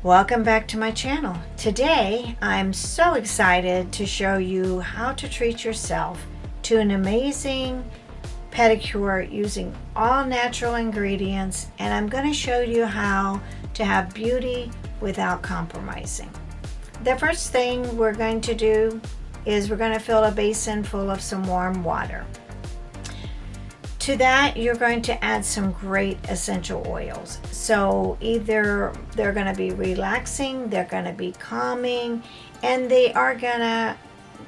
Welcome back to my channel. Today I'm so excited to show you how to treat yourself to an amazing pedicure using all natural ingredients, and I'm going to show you how to have beauty without compromising. The first thing we're going to do is we're going to fill a basin full of some warm water. To that, you're going to add some great essential oils. So either they're going to be relaxing, they're going to be calming, and they are going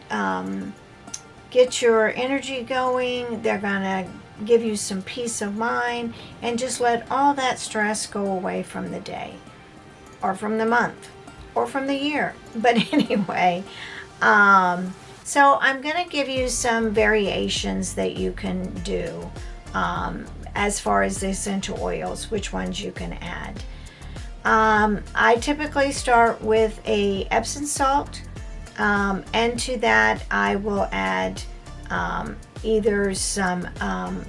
to get your energy going. They're going to give you some peace of mind and just let all that stress go away from the day or from the month or from the year. But anyway, so I'm going to give you some variations that you can do as far as the essential oils, which ones you can add. I typically start with a Epsom salt, and to that I will add either some,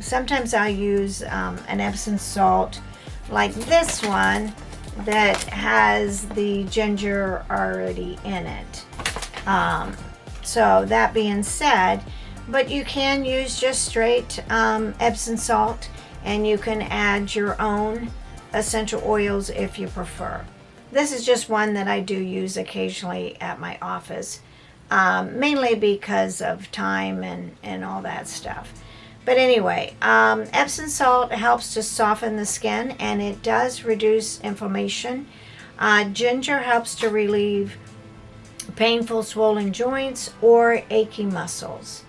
sometimes I use an Epsom salt like this one that has the ginger already in it. So that being said, but you can use just straight Epsom salt, and you can add your own essential oils if you prefer. This is just one that I do use occasionally at my office, mainly because of time and all that stuff. But anyway, Epsom salt helps to soften the skin, and it does reduce inflammation. Ginger helps to relieve painful swollen joints or achy muscles.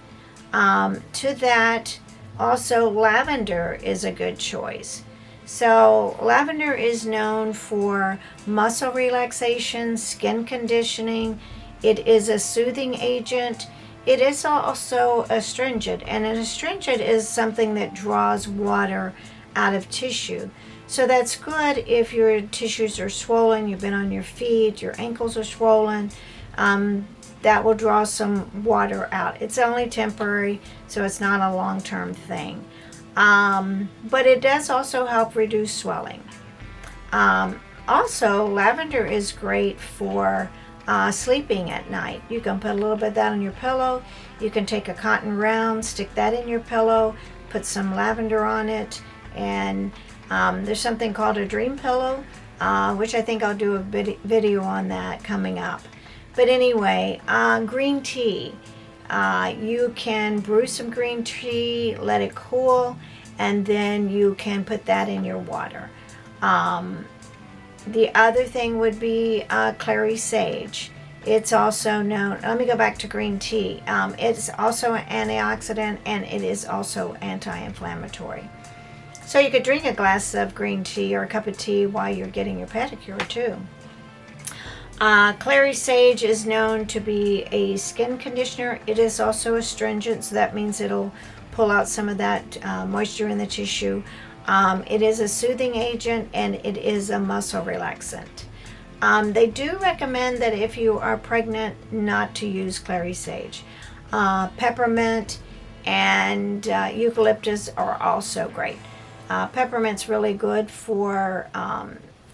To that, also lavender is a good choice. So lavender is known for muscle relaxation, skin conditioning. It is a soothing agent. It is also astringent, and an astringent is something that draws water out of tissue. So that's good if your tissues are swollen, you've been on your feet, your ankles are swollen. That will draw some water out. It's only temporary, so it's not a long-term thing. But it does also help reduce swelling. Also, lavender is great for sleeping at night. You can put a little bit of that on your pillow. You can take a cotton round, stick that in your pillow, put some lavender on it, and there's something called a dream pillow, which I think I'll do a video on that coming up. But anyway, green tea. You can brew some green tea, let it cool, and then you can put that in your water. The other thing would be clary sage. It's also known, let me go back to green tea. It's also an antioxidant, and it is also anti-inflammatory. So you could drink a glass of green tea or a cup of tea while you're getting your pedicure too. Clary sage is known to be a skin conditioner. It is also astringent, so that means it'll pull out some of that moisture in the tissue. It is a soothing agent, and it is a muscle relaxant. They do recommend that if you are pregnant not to use clary sage. Peppermint and eucalyptus are also great. Peppermint's really good for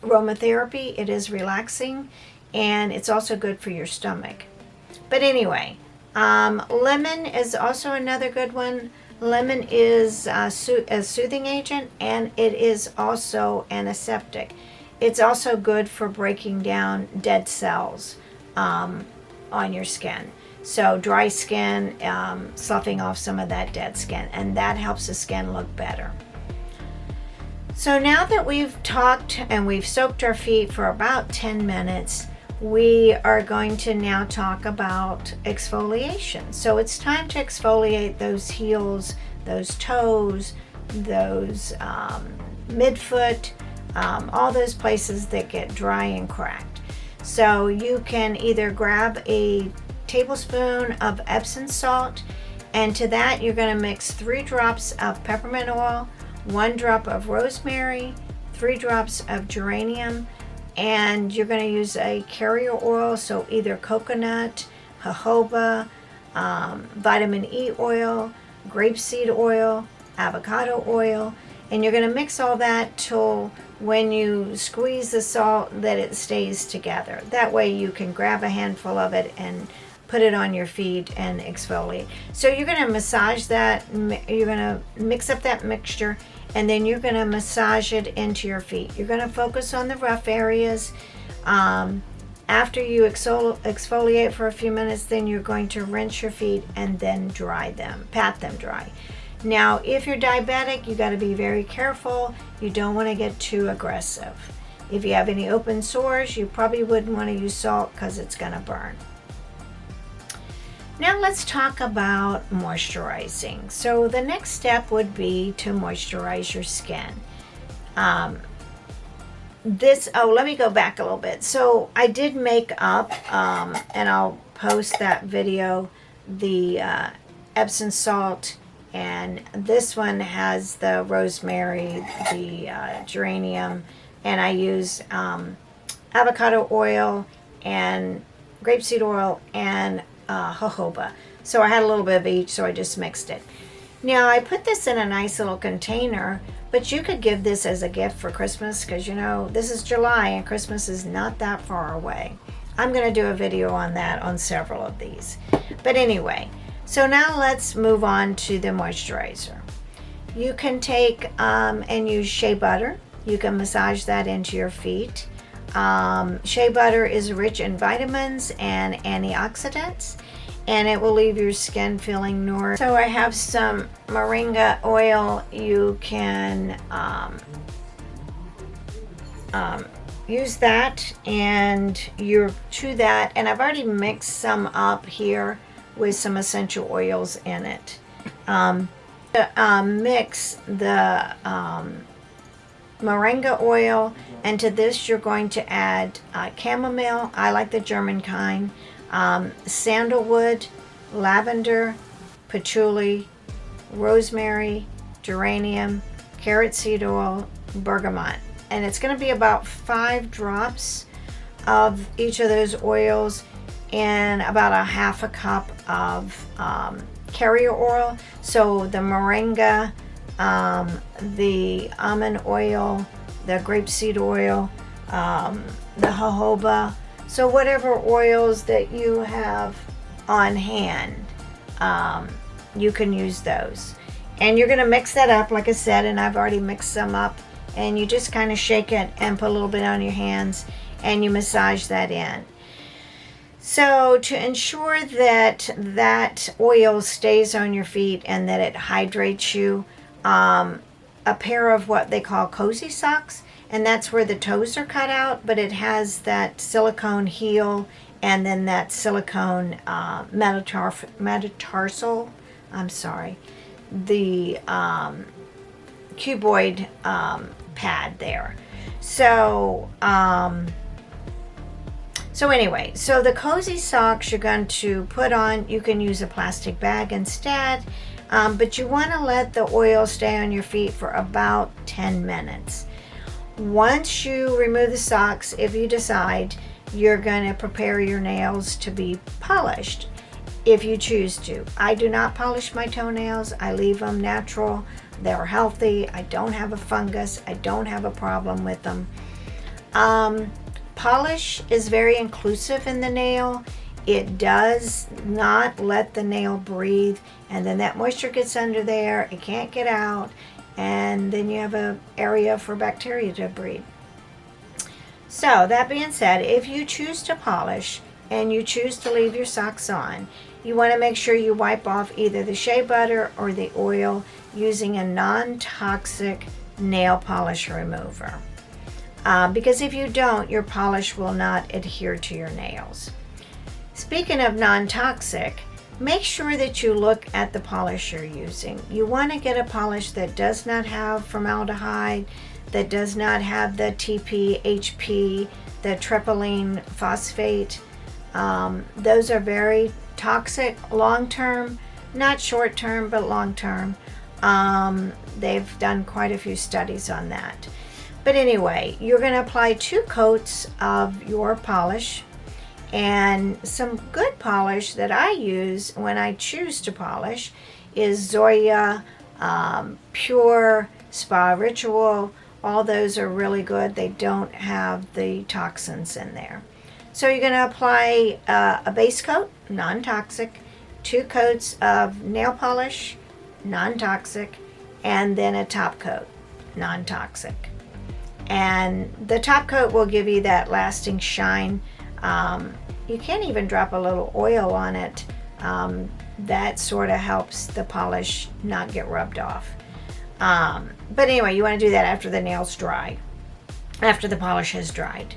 aromatherapy. It is relaxing, and it's also good for your stomach. But anyway, lemon is also another good one. Lemon is a soothing agent, and it is also antiseptic. It's also good for breaking down dead cells on your skin. So dry skin, sloughing off some of that dead skin, and that helps the skin look better. So now that we've talked and we've soaked our feet for about 10 minutes, we are going to now talk about exfoliation. So it's time to exfoliate those heels, those toes, those midfoot, all those places that get dry and cracked. So you can either grab a tablespoon of Epsom salt, and to that you're going to mix 3 drops of peppermint oil, 1 drop of rosemary, 3 drops of geranium, and you're going to use a carrier oil, so either coconut, jojoba, vitamin E oil, grapeseed oil, avocado oil, And you're going to mix all that till when you squeeze the salt that it stays together. That way you can grab a handful of it and put it on your feet and exfoliate. So you're going to massage that, you're going to mix up that mixture, and then you're going to massage it into your feet. You're going to focus on the rough areas. After you exfoliate for a few minutes, then you're going to rinse your feet and then dry them, pat them dry. Now, if you're diabetic, you got to be very careful. You don't want to get too aggressive. If you have any open sores, you probably wouldn't want to use salt because it's going to burn. Now let's talk about moisturizing. So the next step would be to moisturize your skin. Let me go back a little bit. So I did make up, and I'll post that video, the Epsom salt, and this one has the rosemary, the geranium, and I use avocado oil and grapeseed oil and jojoba. So I had a little bit of each, so I just mixed it. Now I put this in a nice little container, but you could give this as a gift for Christmas, because you know this is July and Christmas is not that far away. I'm going to do a video on that on several of these. But anyway, so now let's move on to the moisturizer. You can take and use shea butter. You can massage that into your feet. Shea butter is rich in vitamins and antioxidants, and it will leave your skin feeling nourished. So I have some moringa oil. You can use that, and you chew that, and I've already mixed some up here with some essential oils in it. Mix the moringa oil, and to this you're going to add chamomile. I like the German kind, sandalwood, lavender, patchouli, rosemary, geranium, carrot seed oil, bergamot. And it's going to be about 5 drops of each of those oils and about a half a cup of carrier oil. So the moringa, the almond oil, the grapeseed oil, the jojoba. So whatever oils that you have on hand, you can use those. And you're going to mix that up, like I said, and I've already mixed some up. And you just kind of shake it and put a little bit on your hands, and you massage that in. So to ensure that that oil stays on your feet and that it hydrates you, a pair of what they call cozy socks, and that's where the toes are cut out, but it has that silicone heel and then that silicone metatarsal, the cuboid pad there. So anyway, so the cozy socks you're going to put on, you can use a plastic bag instead, but you want to let the oil stay on your feet for about 10 minutes. Once you remove the socks, if you decide, you're going to prepare your nails to be polished if you choose to. I do not polish my toenails. I leave them natural. They're healthy. I don't have a fungus. I don't have a problem with them. Polish is very inclusive in the nail. It does not let the nail breathe, and then that moisture gets under there. It can't get out, and then you have an area for bacteria to breed. So that being said, if you choose to polish and you choose to leave your socks on, you want to make sure you wipe off either the shea butter or the oil using a non-toxic nail polish remover. Because if you don't, your polish will not adhere to your nails. Speaking of non-toxic, make sure that you look at the polish you're using. You want to get a polish that does not have formaldehyde, that does not have the TPHP, the tryptophan phosphate. Those are very toxic long-term, not short-term, but long-term. They've done quite a few studies on that. But anyway, you're going to apply 2 coats of your polish, and some good polish that I use when I choose to polish is Zoya Pure Spa Ritual. All those are really good. They don't have the toxins in there. So you're going to apply a base coat, non-toxic, 2 coats of nail polish, non-toxic, and then a top coat, non-toxic. And the top coat will give you that lasting shine. You can even drop a little oil on it. That sort of helps the polish not get rubbed off. But anyway, you want to do that after the nails dry, after the polish has dried.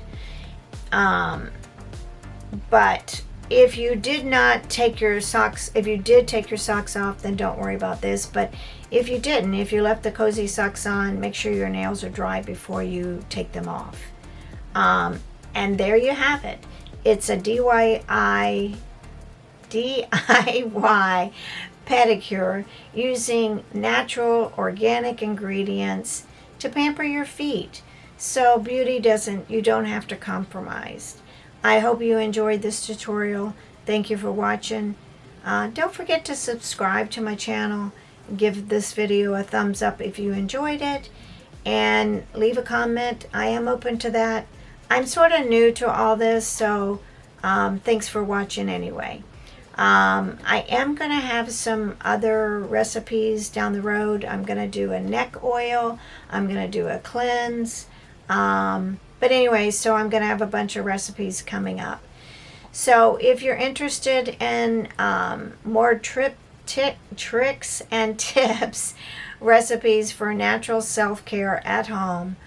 But if you did not take your socks, if you did take your socks off, then don't worry about this. But if you didn't, if you left the cozy socks on, make sure your nails are dry before you take them off. And there you have it. It's a DIY pedicure using natural organic ingredients to pamper your feet. So beauty you don't have to compromise. I hope you enjoyed this tutorial. Thank you for watching. Don't forget to subscribe to my channel. Give this video a thumbs up if you enjoyed it. And leave a comment. I am open to that. I'm sort of new to all this, so thanks for watching anyway. I am going to have some other recipes down the road. I'm going to do a neck oil. I'm going to do a cleanse. But anyway, so I'm going to have a bunch of recipes coming up. So if you're interested in more tricks and tips, recipes for natural self-care at home,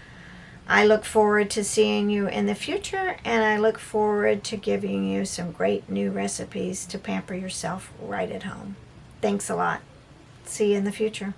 I look forward to seeing you in the future, and I look forward to giving you some great new recipes to pamper yourself right at home. Thanks a lot. See you in the future.